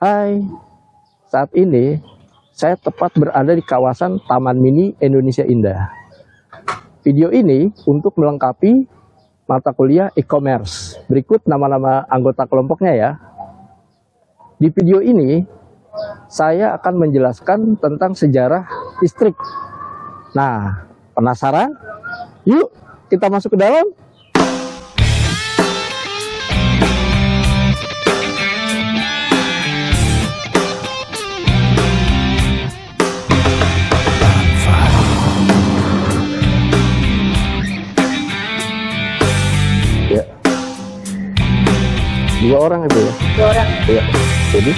Hai, saat ini saya tepat berada di kawasan Taman Mini Indonesia Indah. Video ini untuk melengkapi mata kuliah e-commerce. Berikut nama-nama anggota kelompoknya ya. Di video ini saya akan menjelaskan tentang sejarah listrik. Nah, penasaran? Yuk kita masuk ke dalam. Dua orang itu ya? Dua orang. Iya. Jadi?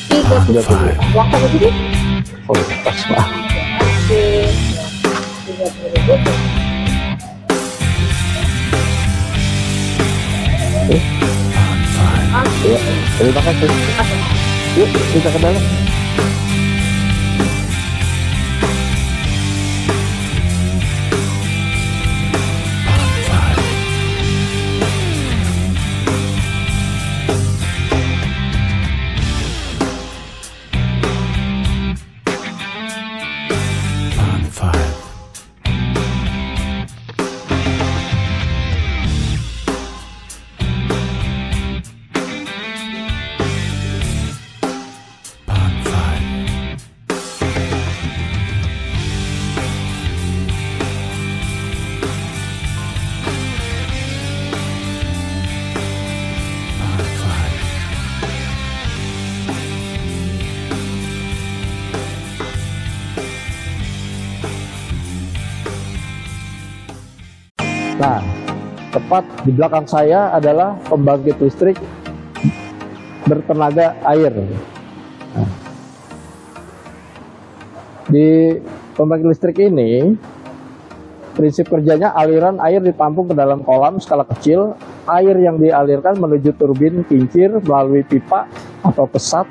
30. Waktu itu? Oh, pas lah. Oke. 30.000. Iya. Terima kasih. Yuk, kita ke dalam. Nah, tepat di belakang saya adalah pembangkit listrik bertenaga air. Nah, di pembangkit listrik ini, prinsip kerjanya aliran air ditampung ke dalam kolam skala kecil. Air yang dialirkan menuju turbin kincir melalui pipa atau pesat.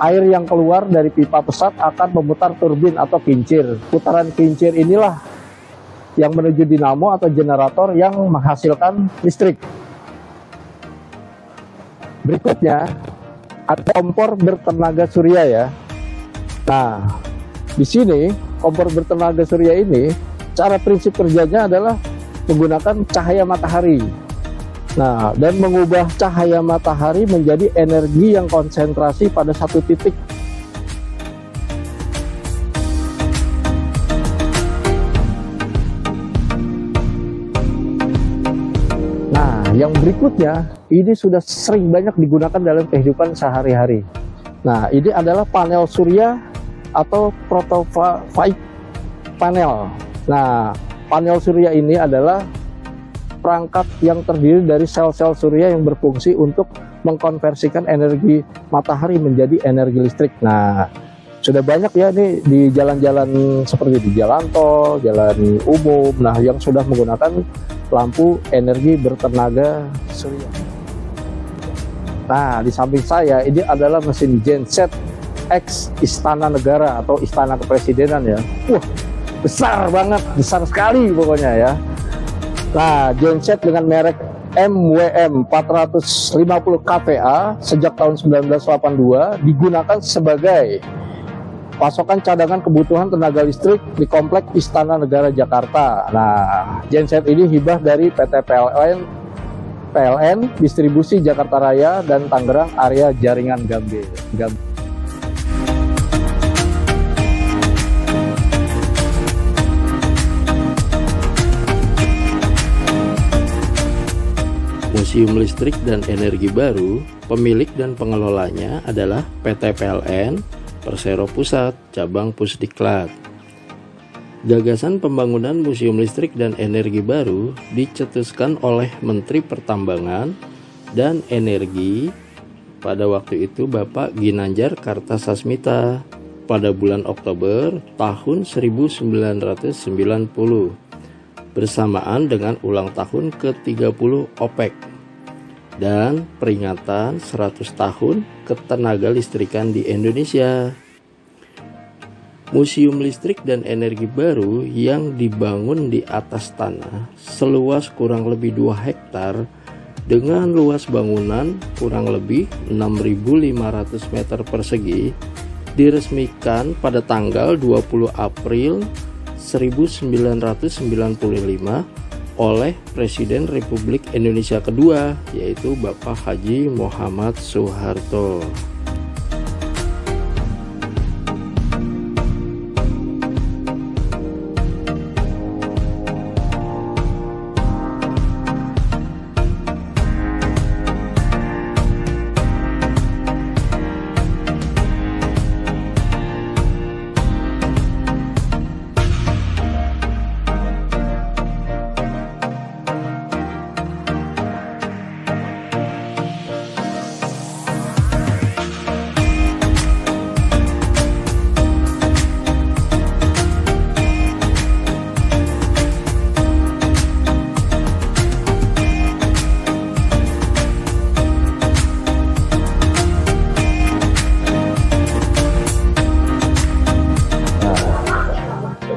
Air yang keluar dari pipa pesat akan memutar turbin atau kincir. Putaran kincir inilah yang menuju dinamo atau generator yang menghasilkan listrik. Berikutnya ada kompor bertenaga surya ya. Nah, di sini kompor bertenaga surya ini cara prinsip kerjanya adalah menggunakan cahaya matahari. Nah, dan mengubah cahaya matahari menjadi energi yang konsentrasi pada satu titik. Yang berikutnya, ini sudah sering banyak digunakan dalam kehidupan sehari-hari. Nah, ini adalah panel surya atau photovoltaic panel. Nah, panel surya ini adalah perangkat yang terdiri dari sel-sel surya yang berfungsi untuk mengkonversikan energi matahari menjadi energi listrik. Nah, sudah banyak ya nih di jalan-jalan seperti di jalan tol, jalan umum. Nah, yang sudah menggunakan lampu energi bertenaga surya. Nah, di samping saya ini adalah mesin genset X Istana Negara atau Istana Kepresidenan ya. Wah, besar banget, besar sekali pokoknya ya. Nah, genset dengan merek MWM 450 kVA sejak tahun 1982 digunakan sebagai pasokan cadangan kebutuhan tenaga listrik di Komplek Istana Negara Jakarta. Nah, genset ini hibah dari PT PLN Distribusi Jakarta Raya dan Tangerang Area Jaringan Gambir. Museum Listrik dan Energi Baru, pemilik dan pengelolanya adalah PT PLN Persero Pusat, cabang Pusdiklat. Gagasan pembangunan Museum Listrik dan Energi Baru dicetuskan oleh Menteri Pertambangan dan Energi pada waktu itu Bapak Ginanjar Kartasasmita pada bulan Oktober tahun 1990 bersamaan dengan ulang tahun ke-30 OPEC dan peringatan 100 tahun ketenaga listrikan di Indonesia. Museum Listrik dan Energi Baru yang dibangun di atas tanah seluas kurang lebih 2 hektar dengan luas bangunan kurang lebih 6.500 meter persegi, diresmikan pada tanggal 20 April 1995 oleh Presiden Republik Indonesia kedua, yaitu Bapak Haji Muhammad Soeharto.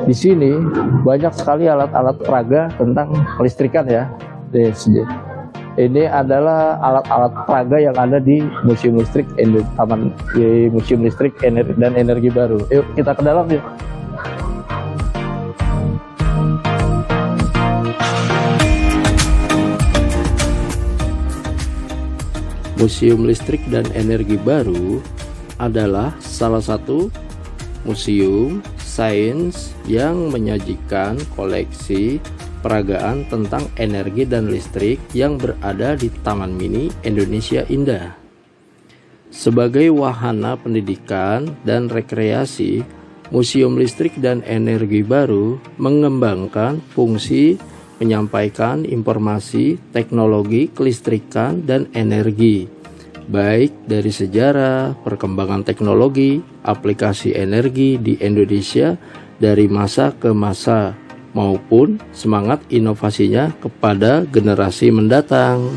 Di sini banyak sekali alat-alat peraga tentang kelistrikan ya. Ini adalah alat-alat peraga yang ada di Museum Listrik Museum Listrik dan Energi Baru. Yuk kita ke dalam yuk. Museum Listrik dan Energi Baru adalah salah satu museum sains yang menyajikan koleksi peragaan tentang energi dan listrik yang berada di Taman Mini Indonesia Indah. Sebagai wahana pendidikan dan rekreasi, Museum Listrik dan Energi Baru mengembangkan fungsi menyampaikan informasi teknologi kelistrikan dan energi, baik dari sejarah, perkembangan teknologi, aplikasi energi di Indonesia dari masa ke masa, maupun semangat inovasinya kepada generasi mendatang.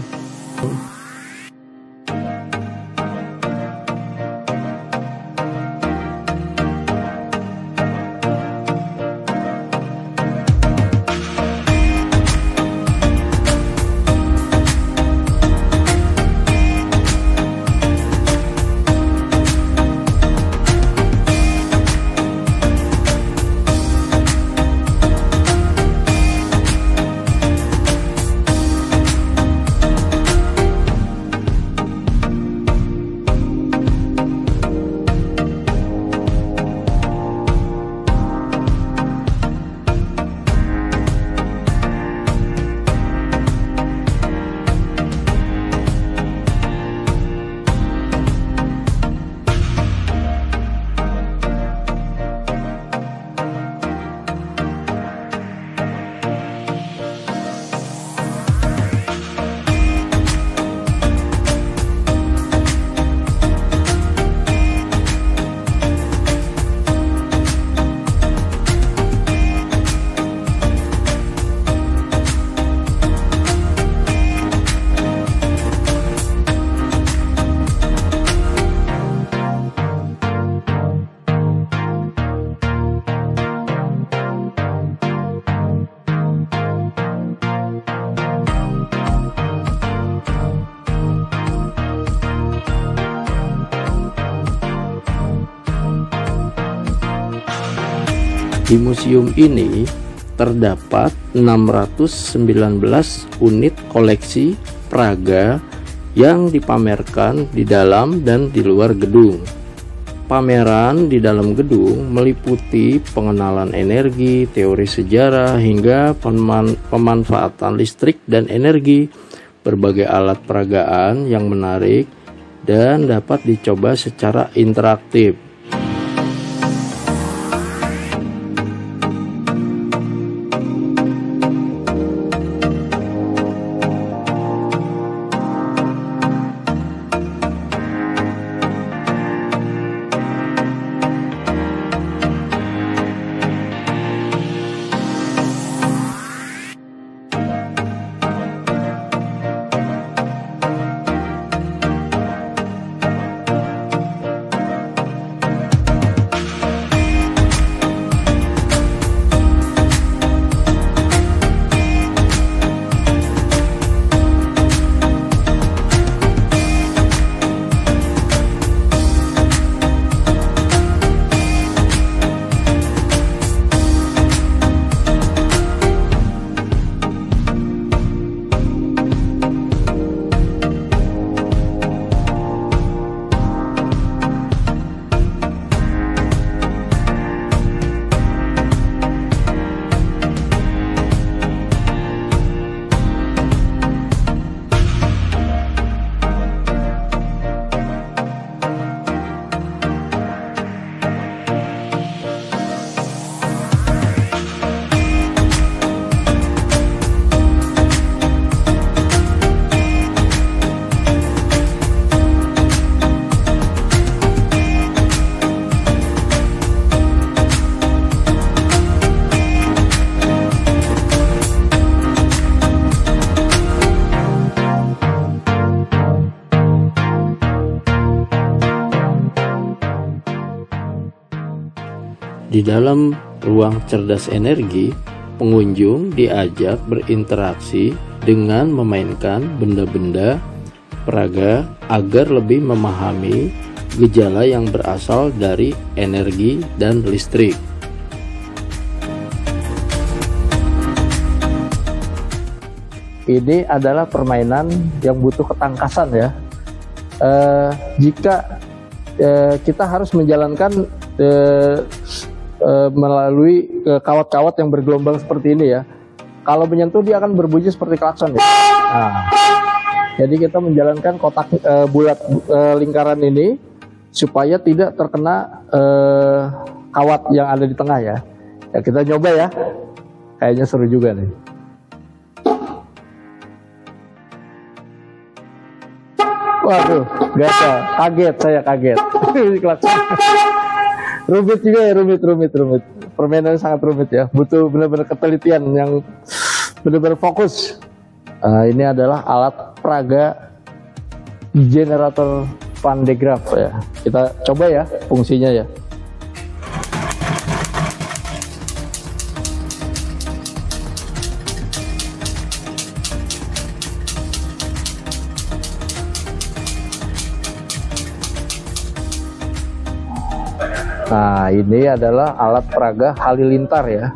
Di museum ini terdapat 619 unit koleksi peraga yang dipamerkan di dalam dan di luar gedung. Pameran di dalam gedung meliputi pengenalan energi, teori sejarah, hingga pemanfaatan listrik dan energi, berbagai alat peragaan yang menarik dan dapat dicoba secara interaktif. Di dalam ruang cerdas energi, pengunjung diajak berinteraksi dengan memainkan benda-benda peraga agar lebih memahami gejala yang berasal dari energi dan listrik. Ini adalah permainan yang butuh ketangkasan ya. Jika kita harus menjalankan melalui kawat-kawat yang bergelombang seperti ini ya. Kalau menyentuh dia akan berbunyi seperti klakson ya. Nah, jadi kita menjalankan kotak bulat lingkaran ini supaya tidak terkena kawat yang ada di tengah ya. Ya kita coba ya. Kayaknya seru juga nih. Waduh, gagal, saya kaget. Rumit juga ya, rumit. Permainannya sangat rumit ya, butuh benar-benar ketelitian yang benar-benar fokus. Ini adalah alat peraga generator Van de Graaff ya. Kita coba ya fungsinya ya. Nah, ini adalah alat peraga halilintar ya.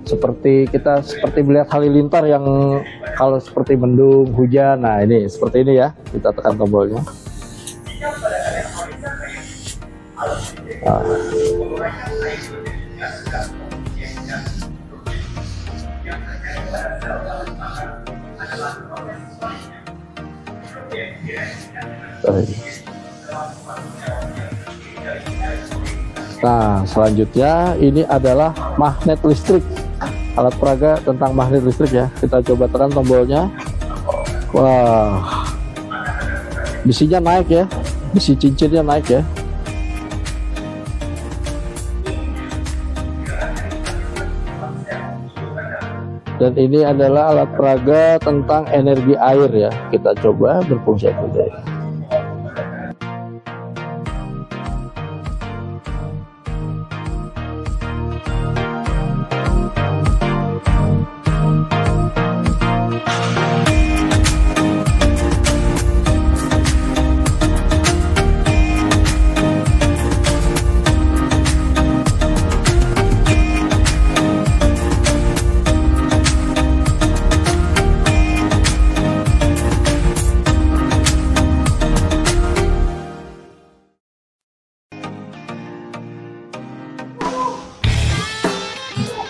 Seperti melihat halilintar yang kalau seperti mendung, hujan. Nah, ini seperti ini ya. Kita tekan tombolnya. Nah. Nah, selanjutnya ini adalah magnet listrik, alat peraga tentang magnet listrik ya. Kita coba tekan tombolnya. Wah, besinya naik ya, besi cincinnya naik ya. Dan ini adalah alat peraga tentang energi air ya. Kita coba berfungsi dulu.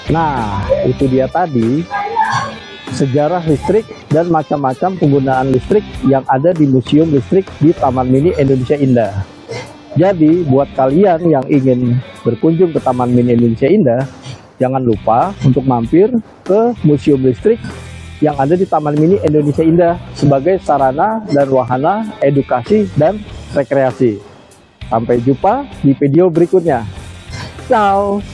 Nah, itu dia tadi sejarah listrik dan macam-macam penggunaan listrik yang ada di Museum Listrik di Taman Mini Indonesia Indah. Jadi, buat kalian yang ingin berkunjung ke Taman Mini Indonesia Indah, jangan lupa untuk mampir ke Museum Listrik yang ada di Taman Mini Indonesia Indah sebagai sarana dan wahana edukasi dan rekreasi. Sampai jumpa di video berikutnya. Ciao!